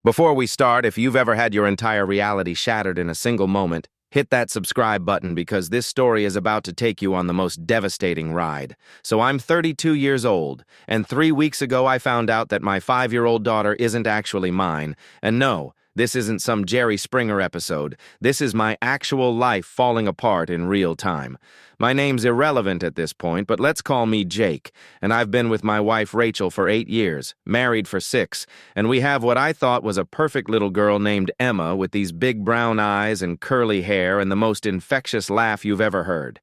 Before we start, if you've ever had your entire reality shattered in a single moment, hit that subscribe button because this story is about to take you on the most devastating ride. So I'm 32 years old, and 3 weeks ago I found out that my 5-year-old daughter isn't actually mine. And no, this isn't some Jerry Springer episode. This is my actual life falling apart in real time. My name's irrelevant at this point, but let's call me Jake, and I've been with my wife Rachel for 8 years, married for 6, and we have what I thought was a perfect little girl named Emma with these big brown eyes and curly hair and the most infectious laugh you've ever heard.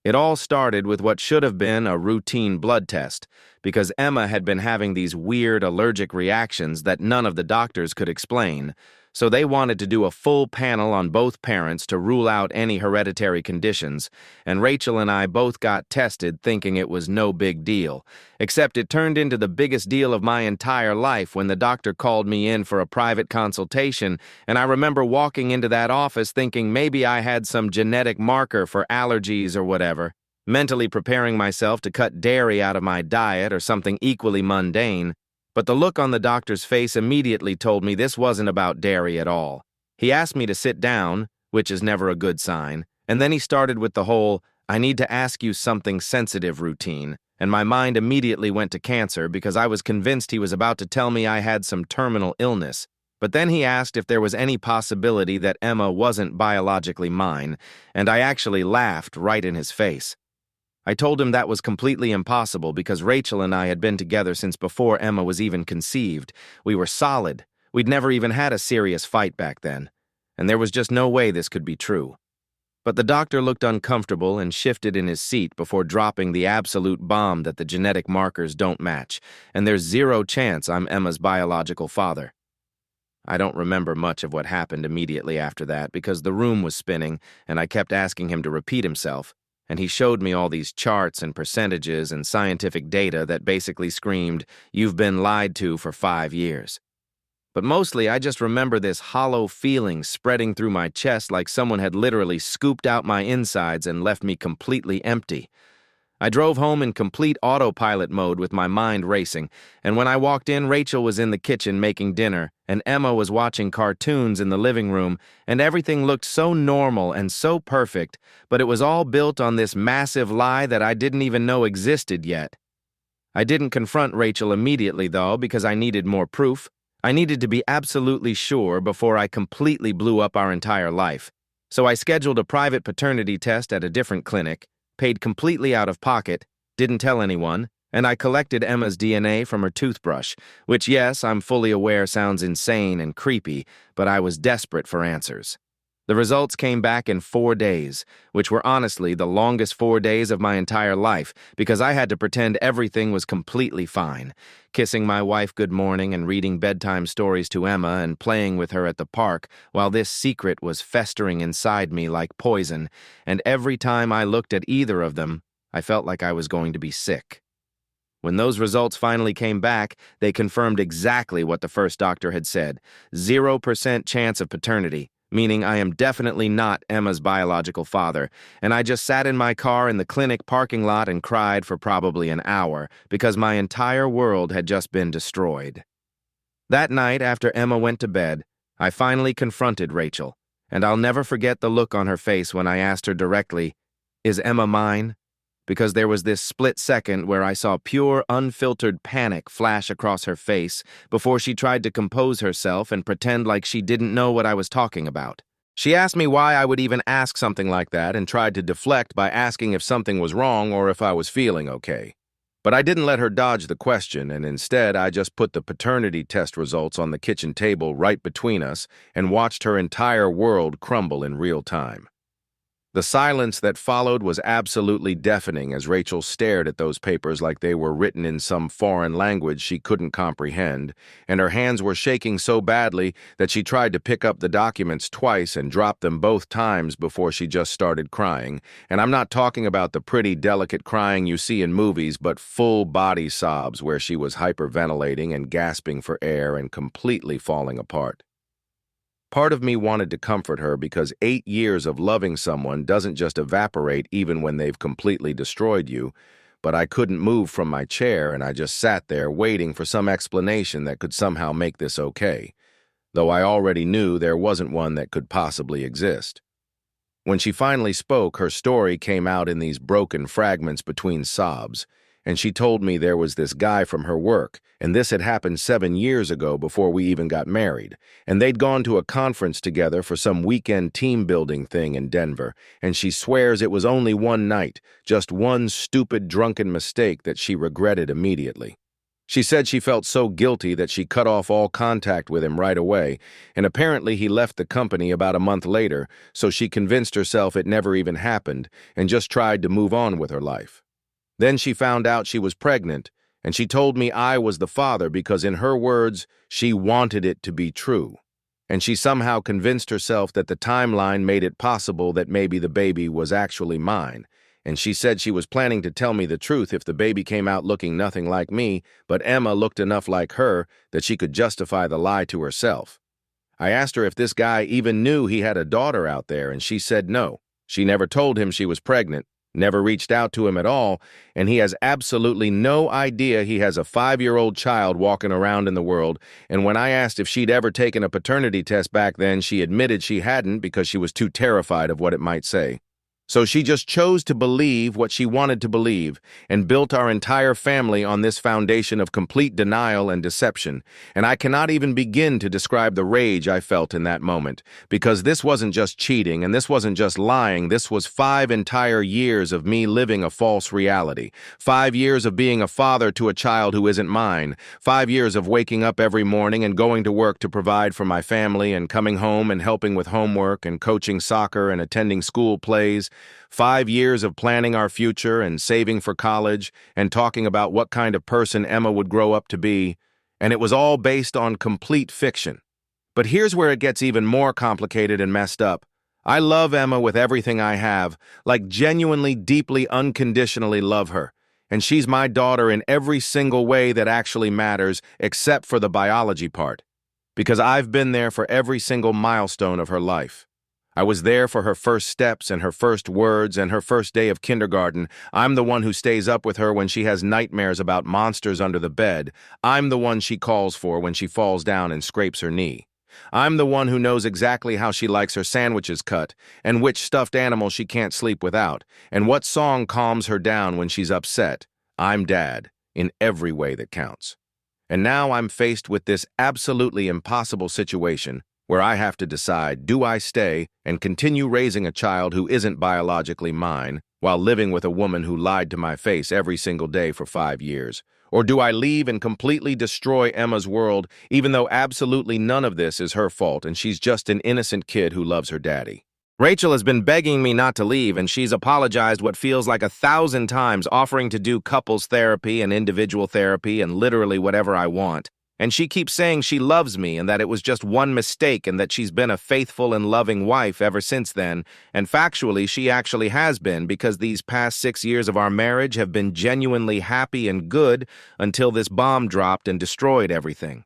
It all started with what should have been a routine blood test, because Emma had been having these weird allergic reactions that none of the doctors could explain, so they wanted to do a full panel on both parents to rule out any hereditary conditions, and Rachel and I both got tested thinking it was no big deal, except it turned into the biggest deal of my entire life when the doctor called me in for a private consultation, and I remember walking into that office thinking maybe I had some genetic marker for allergies or whatever, mentally preparing myself to cut dairy out of my diet or something equally mundane. But the look on the doctor's face immediately told me this wasn't about dairy at all. He asked me to sit down, which is never a good sign, and then he started with the whole, "I need to ask you something sensitive" routine, and my mind immediately went to cancer because I was convinced he was about to tell me I had some terminal illness. But then he asked if there was any possibility that Emma wasn't biologically mine, and I actually laughed right in his face. I told him that was completely impossible because Rachel and I had been together since before Emma was even conceived. We were solid. We'd never even had a serious fight back then. And there was just no way this could be true. But the doctor looked uncomfortable and shifted in his seat before dropping the absolute bomb that the genetic markers don't match, and there's zero chance I'm Emma's biological father. I don't remember much of what happened immediately after that because the room was spinning and I kept asking him to repeat himself. And he showed me all these charts and percentages and scientific data that basically screamed, "You've been lied to for 5 years." But mostly I just remember this hollow feeling spreading through my chest like someone had literally scooped out my insides and left me completely empty. I drove home in complete autopilot mode with my mind racing, and when I walked in, Rachel was in the kitchen making dinner, and Emma was watching cartoons in the living room, and everything looked so normal and so perfect, but it was all built on this massive lie that I didn't even know existed yet. I didn't confront Rachel immediately, though, because I needed more proof. I needed to be absolutely sure before I completely blew up our entire life. So I scheduled a private paternity test at a different clinic, paid completely out of pocket, didn't tell anyone, and I collected Emma's DNA from her toothbrush, which, yes, I'm fully aware sounds insane and creepy, but I was desperate for answers. The results came back in 4 days, which were honestly the longest 4 days of my entire life because I had to pretend everything was completely fine, kissing my wife good morning and reading bedtime stories to Emma and playing with her at the park while this secret was festering inside me like poison, and every time I looked at either of them, I felt like I was going to be sick. When those results finally came back, they confirmed exactly what the first doctor had said, 0% chance of paternity, meaning I am definitely not Emma's biological father, and I just sat in my car in the clinic parking lot and cried for probably an hour because my entire world had just been destroyed. That night, after Emma went to bed, I finally confronted Rachel, and I'll never forget the look on her face when I asked her directly, "Is Emma mine?" Because there was this split second where I saw pure, unfiltered panic flash across her face before she tried to compose herself and pretend like she didn't know what I was talking about. She asked me why I would even ask something like that and tried to deflect by asking if something was wrong or if I was feeling okay. But I didn't let her dodge the question, and instead I just put the paternity test results on the kitchen table right between us and watched her entire world crumble in real time. The silence that followed was absolutely deafening as Rachel stared at those papers like they were written in some foreign language she couldn't comprehend, and her hands were shaking so badly that she tried to pick up the documents twice and dropped them both times before she just started crying. And I'm not talking about the pretty, delicate crying you see in movies, but full-body sobs where she was hyperventilating and gasping for air and completely falling apart. Part of me wanted to comfort her because 8 years of loving someone doesn't just evaporate even when they've completely destroyed you, but I couldn't move from my chair and I just sat there waiting for some explanation that could somehow make this okay. though I already knew there wasn't one that could possibly exist. When she finally spoke, her story came out in these broken fragments between sobs, and she told me there was this guy from her work, and this had happened 7 years ago before we even got married, and they'd gone to a conference together for some weekend team-building thing in Denver, and she swears it was only one night, just one stupid drunken mistake that she regretted immediately. She said she felt so guilty that she cut off all contact with him right away, and apparently he left the company about a month later, so she convinced herself it never even happened and just tried to move on with her life. Then she found out she was pregnant, and she told me I was the father because, in her words, she wanted it to be true. And she somehow convinced herself that the timeline made it possible that maybe the baby was actually mine. And she said she was planning to tell me the truth if the baby came out looking nothing like me, but Emma looked enough like her that she could justify the lie to herself. I asked her if this guy even knew he had a daughter out there, and she said no. She never told him she was pregnant, never reached out to him at all, and he has absolutely no idea he has a 5-year-old child walking around in the world, and when I asked if she'd ever taken a paternity test back then, she admitted she hadn't because she was too terrified of what it might say. So she just chose to believe what she wanted to believe and built our entire family on this foundation of complete denial and deception. And I cannot even begin to describe the rage I felt in that moment, because this wasn't just cheating and this wasn't just lying. This was 5 entire years of me living a false reality, 5 years of being a father to a child who isn't mine, 5 years of waking up every morning and going to work to provide for my family and coming home and helping with homework and coaching soccer and attending school plays, 5 years of planning our future and saving for college and talking about what kind of person Emma would grow up to be, and it was all based on complete fiction. But here's where it gets even more complicated and messed up. I love Emma with everything I have, like genuinely, deeply, unconditionally love her, and she's my daughter in every single way that actually matters, except for the biology part, because I've been there for every single milestone of her life. I was there for her first steps and her first words and her first day of kindergarten. I'm the one who stays up with her when she has nightmares about monsters under the bed. I'm the one she calls for when she falls down and scrapes her knee. I'm the one who knows exactly how she likes her sandwiches cut and which stuffed animal she can't sleep without and what song calms her down when she's upset. I'm Dad in every way that counts. And now I'm faced with this absolutely impossible situation where I have to decide, do I stay and continue raising a child who isn't biologically mine while living with a woman who lied to my face every single day for 5 years? Or do I leave and completely destroy Emma's world, even though absolutely none of this is her fault and she's just an innocent kid who loves her daddy? Rachel has been begging me not to leave, and she's apologized what feels like 1,000 times, offering to do couples therapy and individual therapy and literally whatever I want. And she keeps saying she loves me and that it was just one mistake and that she's been a faithful and loving wife ever since then. And factually, she actually has been, because these past 6 years of our marriage have been genuinely happy and good until this bomb dropped and destroyed everything.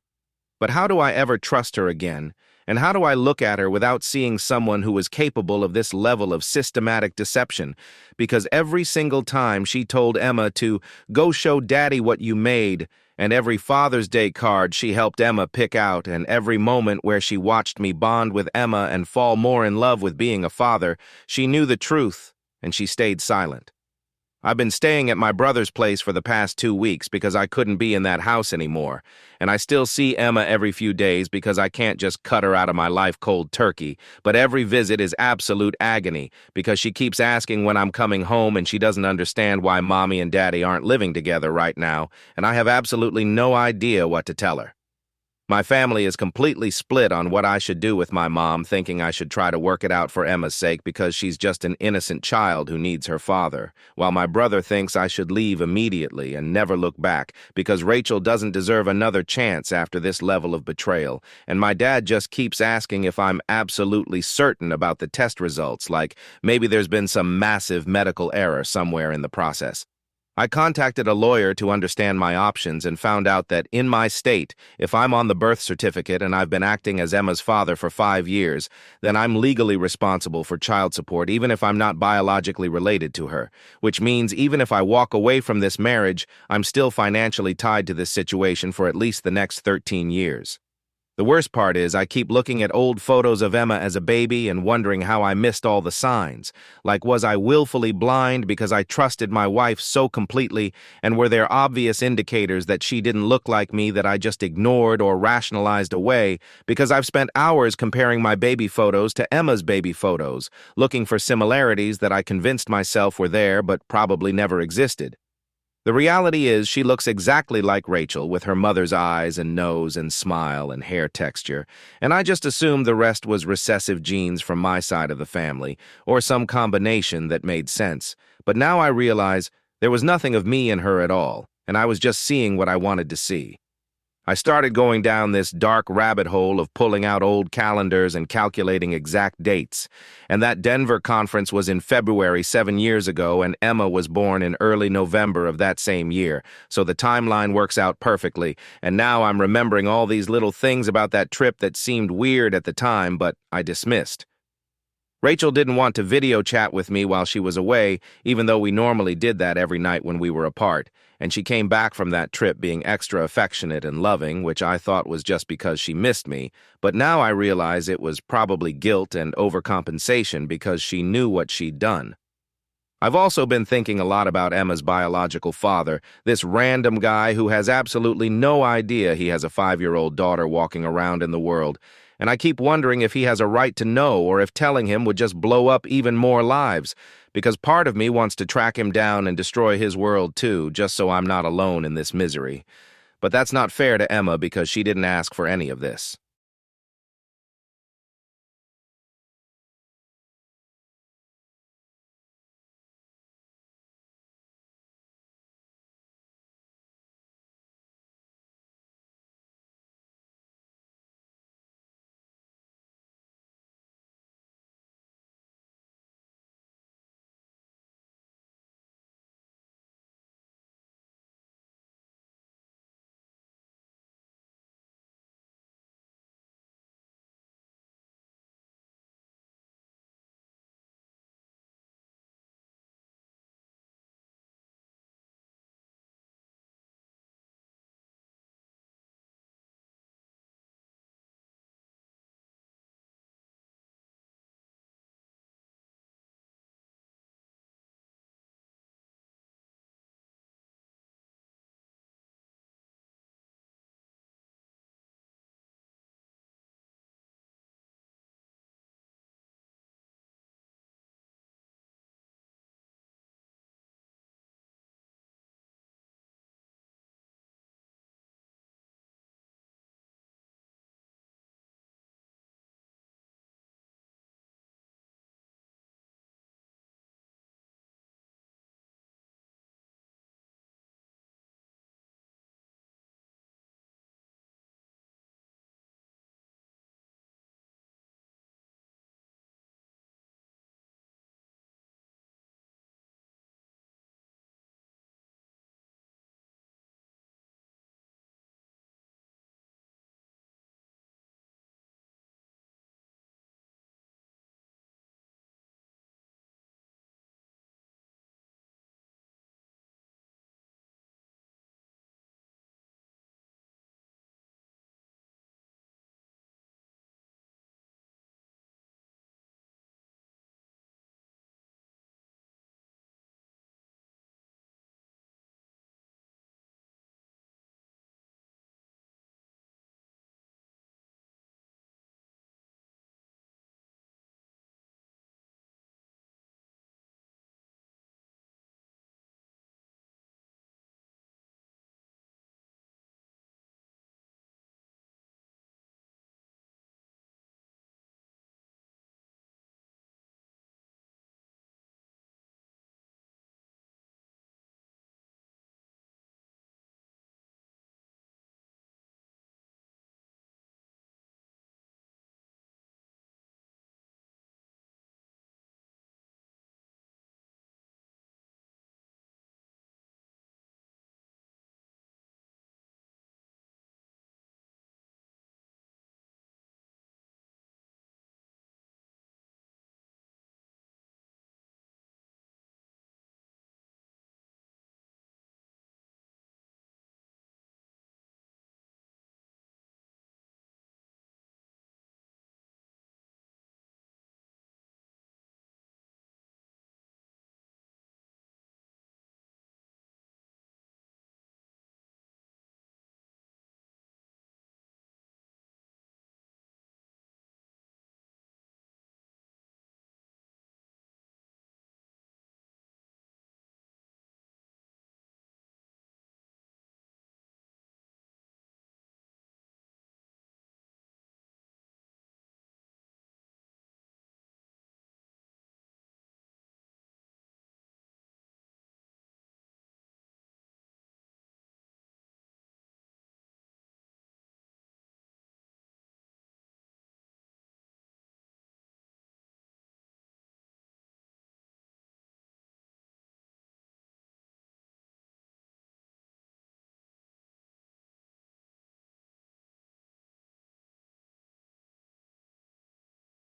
But how do I ever trust her again? And how do I look at her without seeing someone who is capable of this level of systematic deception? Because every single time she told Emma to go show Daddy what you made, and every Father's Day card she helped Emma pick out, and every moment where she watched me bond with Emma and fall more in love with being a father, she knew the truth, and she stayed silent. I've been staying at my brother's place for the past 2 weeks because I couldn't be in that house anymore, and I still see Emma every few days because I can't just cut her out of my life cold turkey, but every visit is absolute agony because she keeps asking when I'm coming home and she doesn't understand why Mommy and Daddy aren't living together right now, and I have absolutely no idea what to tell her. My family is completely split on what I should do with my mom, thinking I should try to work it out for Emma's sake because she's just an innocent child who needs her father, while my brother thinks I should leave immediately and never look back because Rachel doesn't deserve another chance after this level of betrayal, and my dad just keeps asking if I'm absolutely certain about the test results, like maybe there's been some massive medical error somewhere in the process. I contacted a lawyer to understand my options and found out that in my state, if I'm on the birth certificate and I've been acting as Emma's father for 5 years, then I'm legally responsible for child support even if I'm not biologically related to her, which means even if I walk away from this marriage, I'm still financially tied to this situation for at least the next 13 years. The worst part is I keep looking at old photos of Emma as a baby and wondering how I missed all the signs. Like, was I willfully blind because I trusted my wife so completely, and were there obvious indicators that she didn't look like me that I just ignored or rationalized away because I've spent hours comparing my baby photos to Emma's baby photos, looking for similarities that I convinced myself were there but probably never existed. The reality is she looks exactly like Rachel with her mother's eyes and nose and smile and hair texture, and I just assumed the rest was recessive genes from my side of the family, or some combination that made sense. But now I realize there was nothing of me in her at all, and I was just seeing what I wanted to see. I started going down this dark rabbit hole of pulling out old calendars and calculating exact dates. And that Denver conference was in February 7 years ago, and Emma was born in early November of that same year. So the timeline works out perfectly, and now I'm remembering all these little things about that trip that seemed weird at the time, but I dismissed. Rachel didn't want to video chat with me while she was away, even though we normally did that every night when we were apart, and she came back from that trip being extra affectionate and loving, which I thought was just because she missed me, but now I realize it was probably guilt and overcompensation because she knew what she'd done. I've also been thinking a lot about Emma's biological father, this random guy who has absolutely no idea he has a 5-year-old daughter walking around in the world, and I keep wondering if he has a right to know or if telling him would just blow up even more lives, because part of me wants to track him down and destroy his world too, just so I'm not alone in this misery. But that's not fair to Emma because she didn't ask for any of this.